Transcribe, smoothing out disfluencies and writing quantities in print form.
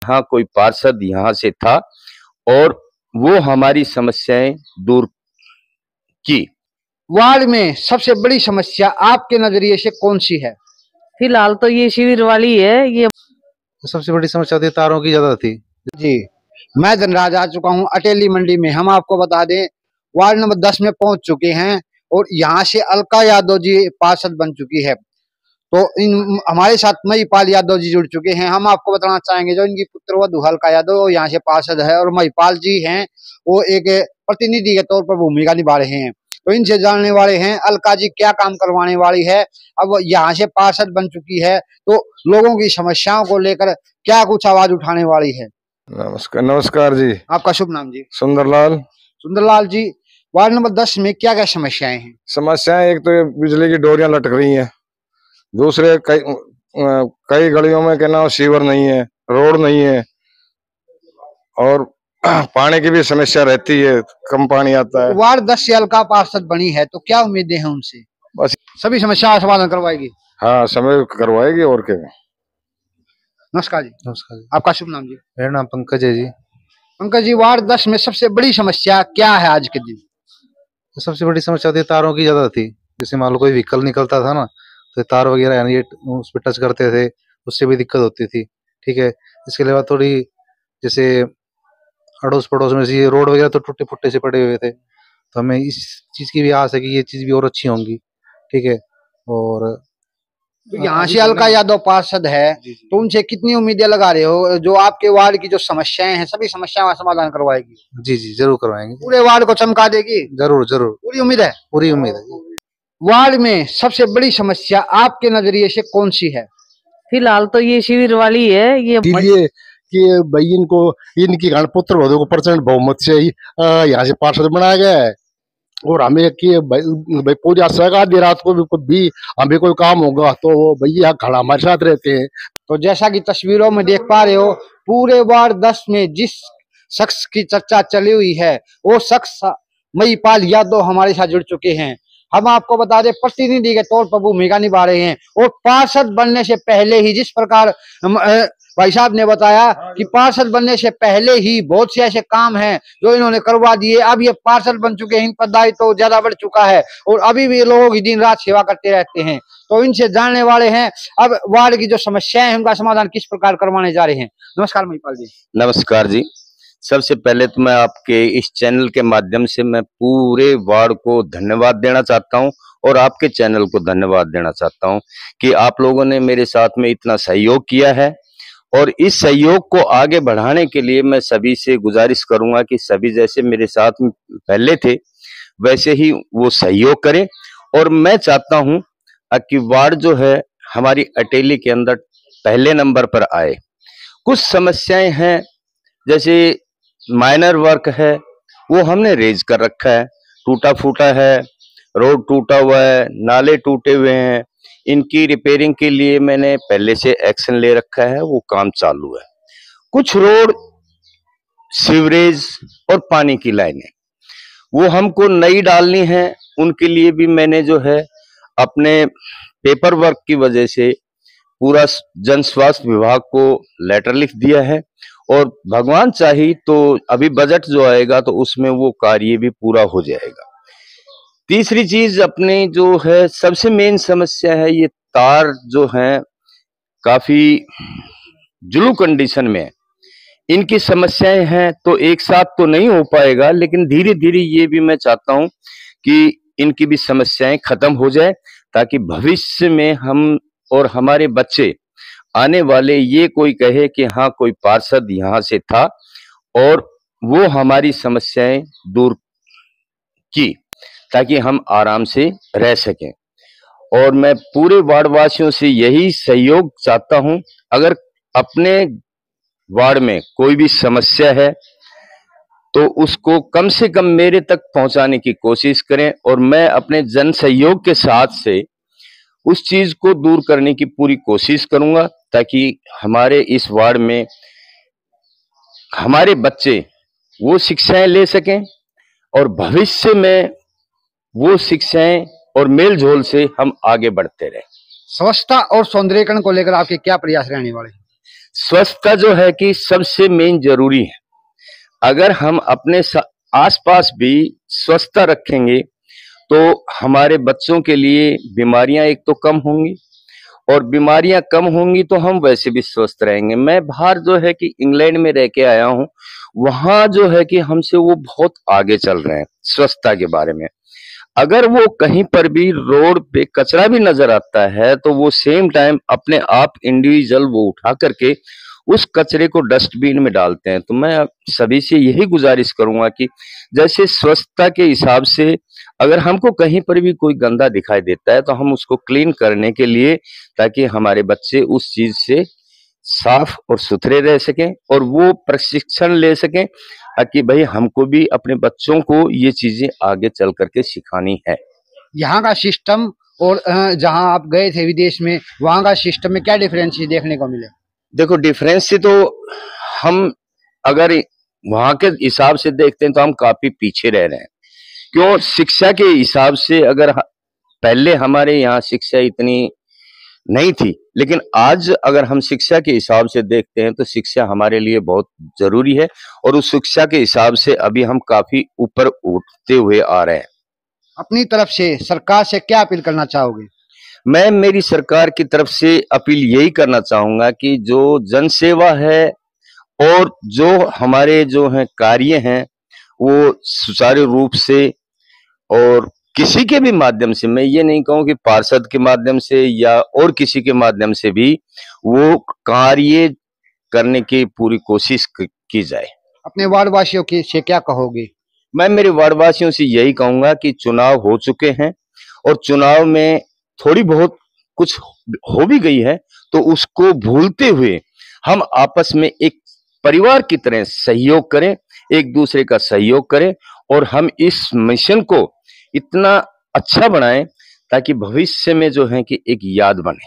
हाँ कोई पार्षद यहाँ से था और वो हमारी समस्याएं दूर की। वार्ड में सबसे बड़ी समस्या आपके नजरिए से कौन सी है? फिलहाल तो ये शिविर वाली है। ये सबसे बड़ी समस्या थी, तारों की ज्यादा थी जी। मैं धनराज आ चुका हूँ अटेली मंडी में। हम आपको बता दें वार्ड नंबर 10 में पहुंच चुके हैं और यहाँ से अलका यादव जी पार्षद बन चुकी है। तो इन हमारे साथ महिपाल यादव जी जुड़ चुके हैं। हम आपको बताना चाहेंगे जो इनकी पुत्रवधू अलका यादव यहाँ से पार्षद है और महिपाल जी हैं वो एक प्रतिनिधि के तौर पर भूमिका निभा रहे हैं। तो इनसे जानने वाले हैं अलका जी क्या काम करवाने वाली है। अब यहाँ से पार्षद बन चुकी है तो लोगों की समस्याओं को लेकर क्या कुछ आवाज उठाने वाली है। नमस्कार। नमस्कार जी। आपका शुभ नाम जी? सुंदरलाल। सुंदरलाल जी, वार्ड नंबर 10 में क्या क्या समस्याएं हैं? समस्याएं एक तो बिजली की डोरियां लटक रही हैं, दूसरे कई गलियों में कहना सीवर नहीं है, रोड नहीं है और पानी की भी समस्या रहती है, कम पानी आता है। वार्ड 10 से अलका पार्षद बनी है तो क्या उम्मीदें हैं उनसे? बस सभी समस्या का समाधान करवाएगी? हाँ, समय करवाएगी और क्या। नमस्कार जी। नमस्कार जी। आपका शुभ नाम जी? मेरा नाम पंकज है जी। पंकज जी, वार्ड 10 में सबसे बड़ी समस्या क्या है आज के दिन? सबसे बड़ी समस्या थी, तारों की ज्यादा थी। जैसे मान लो कोई व्हीकल निकलता था ना तो तार वगैरह यानी ये उस पर टच करते थे, उससे भी दिक्कत होती थी। ठीक है, इसके अलावा थोड़ी जैसे अड़ोस पड़ोस में ये रोड वगैरह तो टूटे फुट्टे से पड़े हुए थे, तो हमें इस चीज की भी आस है कि ये चीज भी और अच्छी होंगी। ठीक है, और यहाँ से अलका यादव पार्षद है तो उनसे कितनी उम्मीदें लगा रहे हो जो आपके वार्ड की जो समस्याएं हैं सभी समस्याओं का समाधान करवाएगी? जी जी जरूर करवाएंगे। पूरे वार्ड को चमका देगी? जरूर जरूर, पूरी उम्मीद है? पूरी उम्मीद है जी। वार्ड में सबसे बड़ी समस्या आपके नजरिए से कौन सी है? फिलहाल तो ये शिविर वाली है। ये कि भाई इनको इनकी गणपुत्र वधु को प्रचंड बहुमत से ही यहाँ से पार्षद बनाया गया है और हमें कि भाई पूरी सरकार दी रात को भी हमें कोई काम होगा तो वो भैया खड़ा हमारे साथ रहते हैं। तो जैसा कि तस्वीरों में देख पा रहे हो पूरे वार्ड 10 में जिस शख्स की चर्चा चली हुई है वो शख्स महिपाल यादव हमारे साथ जुड़ चुके हैं। हम आपको बता दें प्रतिनिधि के तौर पर भूमिका निभा रहे हैं और पार्षद बनने से पहले ही जिस प्रकार भाई साहब ने बताया कि पार्षद बनने से पहले ही बहुत से ऐसे काम हैं जो इन्होंने करवा दिए। अब ये पार्षद बन चुके हैं, इन पर दायित्व तो ज्यादा बढ़ चुका है और अभी भी लोगों की दिन रात सेवा करते रहते हैं। तो इनसे जानने वाले हैं अब वार्ड की जो समस्याएं हैं उनका समाधान किस प्रकार करवाने जा रहे हैं। नमस्कार महिपाल जी। नमस्कार जी। सबसे पहले तो मैं आपके इस चैनल के माध्यम से मैं पूरे वार्ड को धन्यवाद देना चाहता हूं और आपके चैनल को धन्यवाद देना चाहता हूं कि आप लोगों ने मेरे साथ में इतना सहयोग किया है और इस सहयोग को आगे बढ़ाने के लिए मैं सभी से गुजारिश करूंगा कि सभी जैसे मेरे साथ में पहले थे वैसे ही वो सहयोग करें। और मैं चाहता हूं कि वार्ड जो है हमारी अटेली के अंदर पहले नंबर पर आए। कुछ समस्याएं हैं जैसे माइनर वर्क है वो हमने रेज कर रखा है, टूटा फूटा है, रोड टूटा हुआ है, नाले टूटे हुए हैं, इनकी रिपेयरिंग के लिए मैंने पहले से एक्शन ले रखा है, वो काम चालू है। कुछ रोड, सीवरेज और पानी की लाइनें वो हमको नई डालनी है, उनके लिए भी मैंने जो है अपने पेपर वर्क की वजह से पूरा जन स्वास्थ्य विभाग को लेटर लिख दिया है और भगवान चाहे तो अभी बजट जो आएगा तो उसमें वो कार्य भी पूरा हो जाएगा। तीसरी चीज अपनी जो है सबसे मेन समस्या है ये तार जो हैं काफी जुलू कंडीशन में, इनकी समस्याएं हैं तो एक साथ तो नहीं हो पाएगा लेकिन धीरे धीरे ये भी मैं चाहता हूं कि इनकी भी समस्याएं खत्म हो जाए ताकि भविष्य में हम और हमारे बच्चे आने वाले ये कोई कहे कि हाँ कोई पार्षद यहाँ से था और वो हमारी समस्याएं दूर की ताकि हम आराम से रह सकें। और मैं पूरे वार्ड वासियों से यही सहयोग चाहता हूं, अगर अपने वार्ड में कोई भी समस्या है तो उसको कम से कम मेरे तक पहुंचाने की कोशिश करें और मैं अपने जन सहयोग के साथ से उस चीज को दूर करने की पूरी कोशिश करूंगा ताकि हमारे इस वार्ड में हमारे बच्चे वो शिक्षाएं ले सकें और भविष्य में वो शिक्षाएं और मेल जोल से हम आगे बढ़ते रहें। स्वच्छता और सौंदर्यीकरण को लेकर आपके क्या प्रयास रहने वाले हैं? स्वच्छता जो है कि सबसे मेन जरूरी है। अगर हम अपने आसपास भी स्वच्छता रखेंगे तो हमारे बच्चों के लिए बीमारियां एक तो कम होंगी, और बीमारियां कम होंगी तो हम वैसे भी स्वस्थ रहेंगे। मैं बाहर जो है कि इंग्लैंड में रह के आया हूं, वहां जो है कि हमसे वो बहुत आगे चल रहे हैं स्वच्छता के बारे में। अगर वो कहीं पर भी रोड पे कचरा भी नजर आता है तो वो सेम टाइम अपने आप इंडिविजुअल वो उठा करके उस कचरे को डस्टबिन में डालते हैं। तो मैं सभी से यही गुजारिश करूंगा कि जैसे स्वच्छता के हिसाब से अगर हमको कहीं पर भी कोई गंदा दिखाई देता है तो हम उसको क्लीन करने के लिए, ताकि हमारे बच्चे उस चीज से साफ और सुथरे रह सकें और वो प्रशिक्षण ले सकें, ताकि भाई हमको भी अपने बच्चों को ये चीजें आगे चल करके सिखानी है। यहाँ का सिस्टम और जहाँ आप गए थे विदेश में, वहाँ का सिस्टम में क्या डिफरेंस देखने को मिले? देखो, डिफरेंस से तो हम अगर वहां के हिसाब से देखते हैं तो हम काफी पीछे रह रहे हैं। क्यों? शिक्षा के हिसाब से अगर पहले हमारे यहाँ शिक्षा इतनी नहीं थी, लेकिन आज अगर हम शिक्षा के हिसाब से देखते हैं तो शिक्षा हमारे लिए बहुत जरूरी है, और उस शिक्षा के हिसाब से अभी हम काफी ऊपर उठते हुए आ रहे हैं। अपनी तरफ से सरकार से क्या अपील करना चाहोगे? मैं मेरी सरकार की तरफ से अपील यही करना चाहूंगा कि जो जनसेवा है और जो हमारे जो हैं कार्य हैं वो सुचारू रूप से, और किसी के भी माध्यम से, मैं ये नहीं कहूं कि पार्षद के माध्यम से या और किसी के माध्यम से भी वो कार्य करने की पूरी कोशिश की जाए। अपने वार्ड वासियों की से क्या कहोगे? मैं मेरे वार्ड वासियों से यही कहूंगा कि चुनाव हो चुके हैं और चुनाव में थोड़ी बहुत कुछ हो भी गई है, तो उसको भूलते हुए हम आपस में एक परिवार की तरह सहयोग करें, एक दूसरे का सहयोग करें, और हम इस मिशन को इतना अच्छा बनाएं ताकि भविष्य में जो है कि एक याद बने।